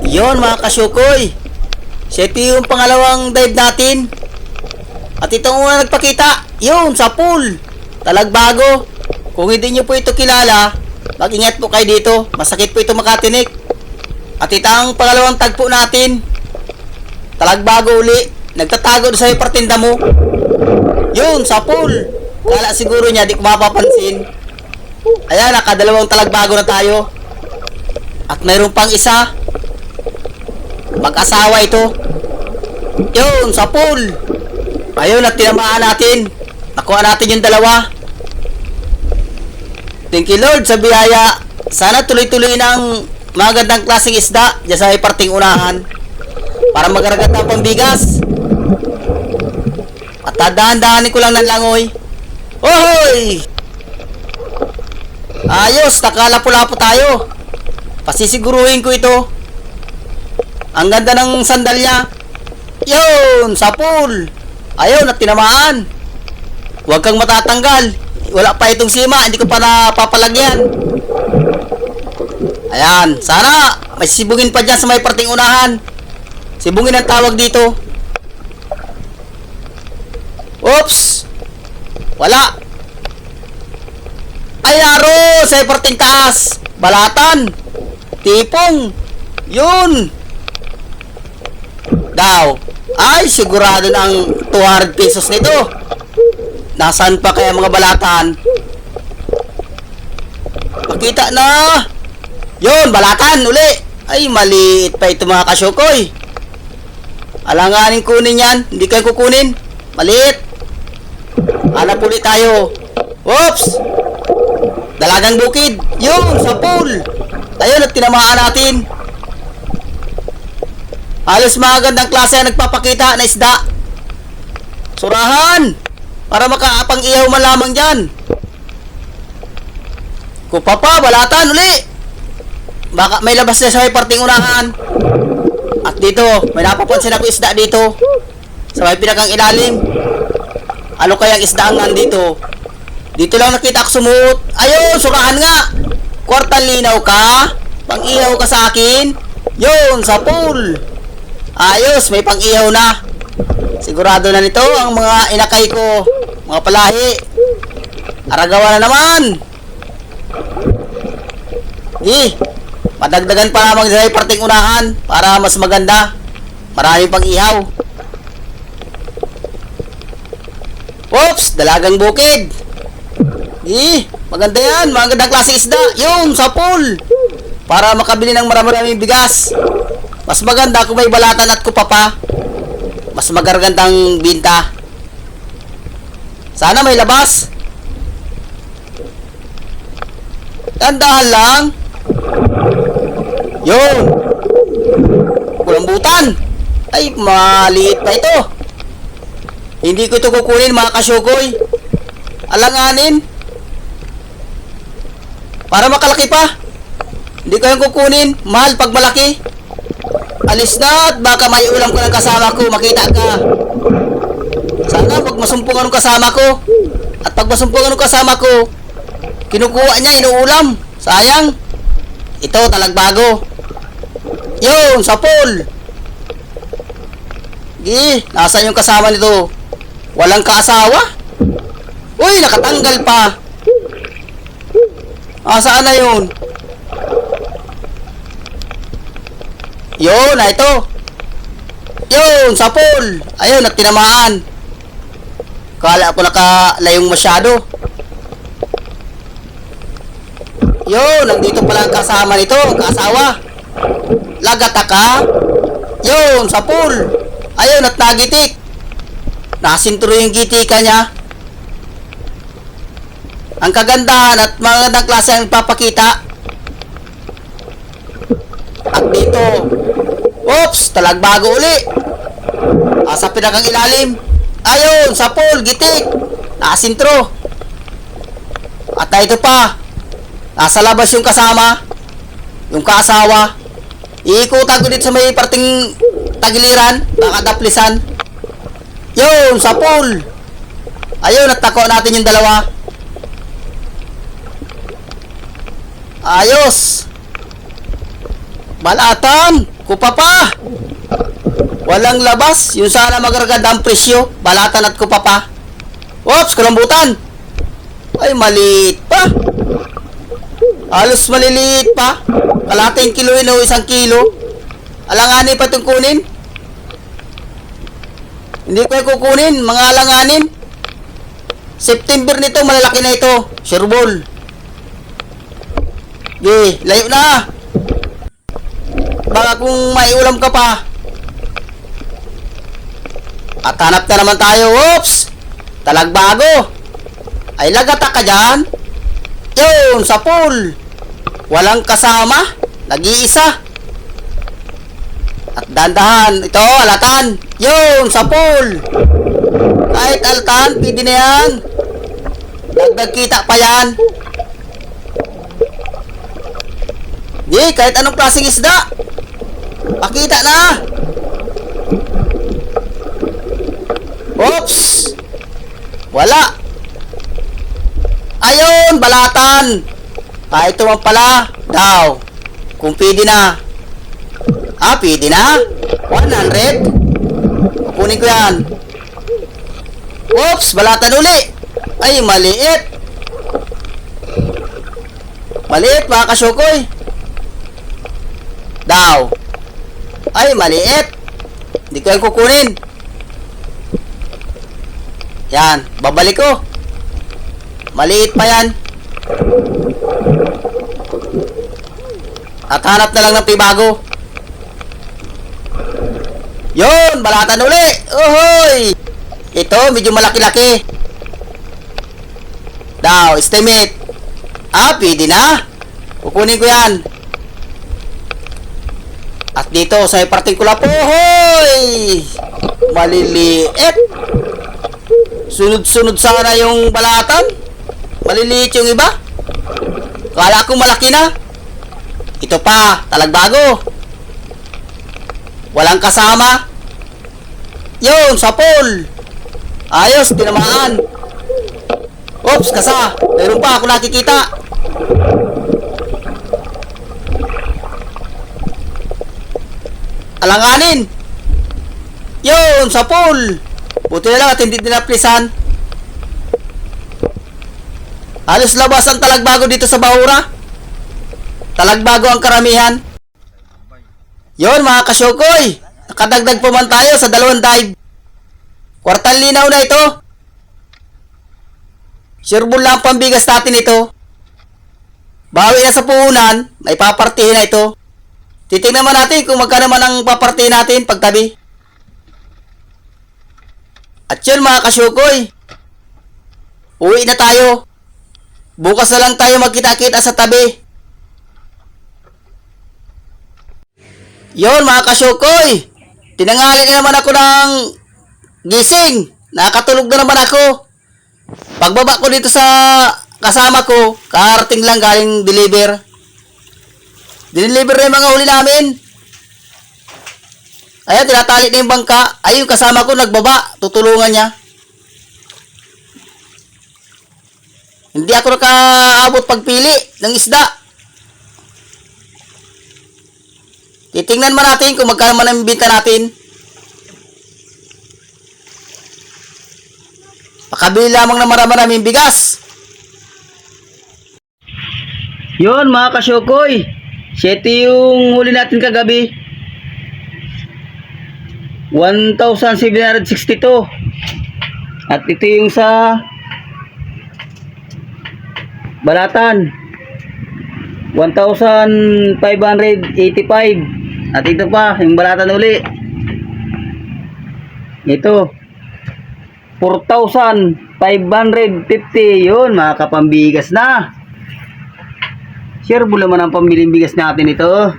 Yon mga kasyukoy, siya ito yung pangalawang dive natin. At itong una nagpakita, yun sa pool, Talagbago. Kung hindi nyo po ito kilala, mag-ingat po kayo dito, masakit po ito makatinik. At ito ang pangalawang tagpo natin, Talagbago uli, nagtatago sa partinda mo. Yun sa pool, kala siguro niya di ko mapapansin. Ayan, nakadalawang talagbago na tayo. At mayroon pang isa, mag-asawa ito. Yun, sa pool. Ayun, at tinamaan natin. Nakuha natin yung dalawa. Thank you Lord sa biyaya. Sana tuloy-tuloy ng magandang klaseng isda dyan sa parting unahan para magaragat ng pambigas. At tadahan-dahanin ko lang ng langoy. Ohoy! Ayos, nakalapo-lapo tayo. Pasisiguruhin ko ito. Ang ganda ng sandal niya. Yun, sa pool. Ayun, at tinamaan. Huwag kang matatanggal. Wala pa itong sima, hindi ko pa napapalagyan. Ayan, sana may sibungin pa dyan sa may parting unahan. Sibungin ang tawag dito. Oops! Wala. Ay, aro! Sa parting taas. Balatan. Tipong. Yun. Daw. Ay, sigurado na ang 200 pesos nito. Nasaan pa kaya mga balatan? Makita na. Yun, balatan uli. Ay, maliit pa ito mga kasyukoy. Alanganin kunin yan. Hindi kayo kukunin. Maliit. Hanap ulit tayo. Oops! Dalagang bukid. Yun, sa pool. Ayun, at tinamaan natin. Halos magandang klase ang nagpapakita na isda. Surahan! Para makapang-ihaw man lamang dyan. Kupapa, balatan uli. Baka may labas na sa may parting unahan. At dito, may napapansin ako isda dito. Sa may pinakang ilalim. Ano kayang isda ang nandito? Dito lang nakita ako sumuot. Ayun, surahan nga. Kwartang linaw ka. Pang-ihaw ka sa akin. Yun, sa pool. Ayos, may pang-ihaw na. Sigurado na nito ang mga inakay ko. Mga palahi. Aragawa na naman. Madagdagan pa lamang sa parting unahan para mas maganda. Marami pang ihaw. Oops, dalagang bukid. Maganda yan. Magandang klase isda. Yung sa pool. Para makabili ng marami-raming bigas. Mas maganda kung may balatan at kupapa. Mas magagandang binta. Sana may labas. Tandahan lang. Yun. Kulambutan. Ay, maliit pa ito. Hindi ko ito kukunin mga kasyukoy. Alanganin. Para makalaki pa. Hindi ko yung kukunin. Mahal pag malaki. Alis na at baka may ulam ko ng kasama ko. Makita ka. Sana pag masumpungan ng kasama ko. At pag masumpungan ng kasama ko, kinukuha niya, inuulam. Sayang. Ito, talagbago. Yun, sa pool. Nasaan yung kasama nito? Walang kaasawa? Uy, nakatanggal pa. Saan na yun? Yun, ito. Yun, sa pool. Ayun, at tinamaan. Kala ko nakalayong masyado. Yun, nandito pala ang kasama nito, ang kaasawa. Lagata ka. Yun, sa pool. Ayun, at nagitik. Nasinturo yung gitika niya. Ang kagandahan at magandang klase ang papakita. At dito, oops, talagbago uli. Sa pinakang ilalim. Ayun, sa pool, gitik. Nasintro. At ito pa. Nasa labas yung kasama. Yung kaasawa. Iikutan ko dito sa may parting tagiliran. Baka daplisan. Yun, sa pool. Ayun, natako natin yung dalawa. Ayos. Balatan. Kupa pa! Walang labas. Yung sana magaraganda ang presyo. Balatan at kupa pa. Oops, kalambutan. Ay, maliit pa. Halos maliliit pa. Kalating kilo yun o 1 kilo. Alanganin pa itong kunin. Hindi ko yung kukunin. Mga alanganin. September nito, malalaki na ito. Sureball. Okay, layo na. Baka kung may ulam ka pa. At hanap na naman tayo. Oops! Talagbago. Ay, lagata ka dyan. Yun, sa pool. Walang kasama. Nag-iisa. At dandahan. Ito, alatan. Yun, sa pool. Kahit alatan, pwede na yan. Dagdag kita pa yan. Di, kahit anong klaseng isda. Pakita na. Oops. Wala. Ayun, balatan. Kahit naman pala. Daw. Kung pwede na. Ah, pwede na. 100. Kukunin ko yan. Oops, balatan uli. Ay, maliit. Maliit, mga kasyukoy. Daw. Ay, maliit. Hindi ko yan kukunin. Yan, babalik ko. Maliit pa yan. At hanap na lang ng pibago. Yun, balatan uli. Uhoy. Ito, medyo malaki-laki. Daw, estimate. Ah, pwede na. Kukunin ko yan. At dito, sa particular po, hoy! Maliliit. Sunod-sunod sana yung balatan. Maliliit yung iba. Kala ko malaki na. Ito pa, talagbago. Walang kasama. Yun, sa pool. Ayos, tinamaan. Oops, kasa. Mayroon pa ako nakikita. Alanganin. Yun, sa pool. Buti na lang at hindi dinaplisan. Halos labas ang talagbago dito sa Bahura. Talagbago ang karamihan. Yun, mga kasyokoy. Nakadagdag pa man tayo sa 2 dive. Kwartang linaw na ito. Sureball lang pambigas natin ito. Bawi na sa puhunan, may papartihin na ito. Titingnan naman natin kung magkano man ang papartihin natin pagtabi. At yun, mga kasyukoy, uwi na tayo. Bukas na lang tayo magkita-kita sa tabi. Yun, mga kasyukoy, tinangali na naman ako ng gising. Nakatulog na naman ako. Pagbaba ko dito sa kasama ko, karating lang galing deliver. Dineliver na yung mga huli namin. Ayan, tinatali na yung bangka. Ayun, kasama ko nagbaba. Tutulungan niya. Hindi ako nakaabot pagpili ng isda. Titingnan man natin kung magkano man ang binta natin. Pakabili lamang na maraming bigas. Yun, mga kasyokoy. 7 yung huli natin kagabi. 1,762. At ito yung sa balatan. 1,585. At ito pa, yung balatan uli. Ito. 4,550. Yun, mga kapambigas na. Sureball naman ang pambiling bigas natin ito.